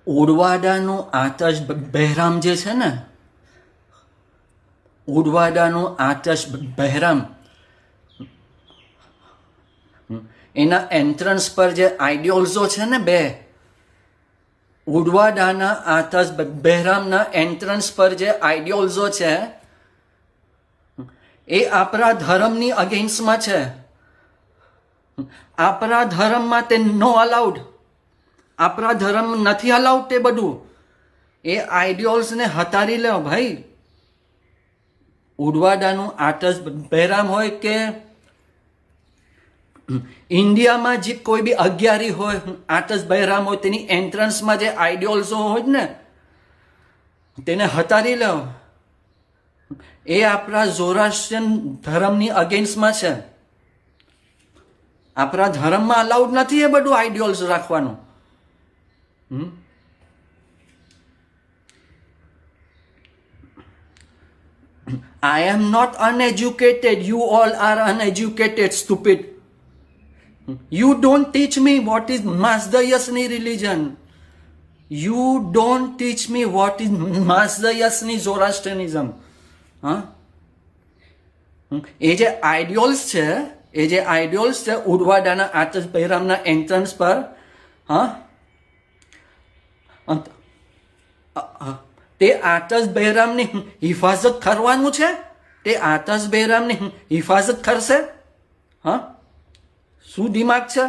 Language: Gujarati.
ઉડવાડાનું આતશ બહેરામ જે છે ને, ઉડવાડાનું આતશ બહેરામ, એના એન્ટ્રન્સ પર જે આઈડિયોલ્સો છે ને, બે ઉડવાડાના આતશ બહેરામના એન્ટ્રન્સ પર જે આઈડિયોલ્સો છે એ આપણા ધર્મની અગેન્સ્ટમાં છે. આપણા ધર્મમાં તે નો અલાઉડ, આપણા ધર્મ નથી અલાઉડ તે બધું. એ આઈડિયોલ્સને હટાવી લો ભાઈ. ઉડવાડાનું આતશ બહેરામ હોય કે ઇન્ડિયામાં જે કોઈ બી અગિયારી હોય, આતશ બહેરામ હોય, તેની એન્ટ્રન્સમાં જે આઈડિયોલ્સો હોય ને તેને હટાવી લો. એ આપણા ઝોરાસ્ટ્રિયન ધર્મની અગેન્સ્ટમાં છે. આપણા ધર્મમાં અલાઉડ નથી એ બધું આઈડિયોલ્સ રાખવાનું. I am not uneducated. You all are uneducated, stupid. You don't teach me what is Mazdayasni religion. You don't teach me what is Mazdayasni Zoroastrianism. એ જે આઈડિયોલ્સ છે, ઉડવાડાના આતશ બહેરામના એન્ટ્રન્સ પર, તે આતશ બહેરામની હિફાજત કરવાનું છે. તે આતશ બહેરામની હિફાજત કરશે. શું દિમાગ છે?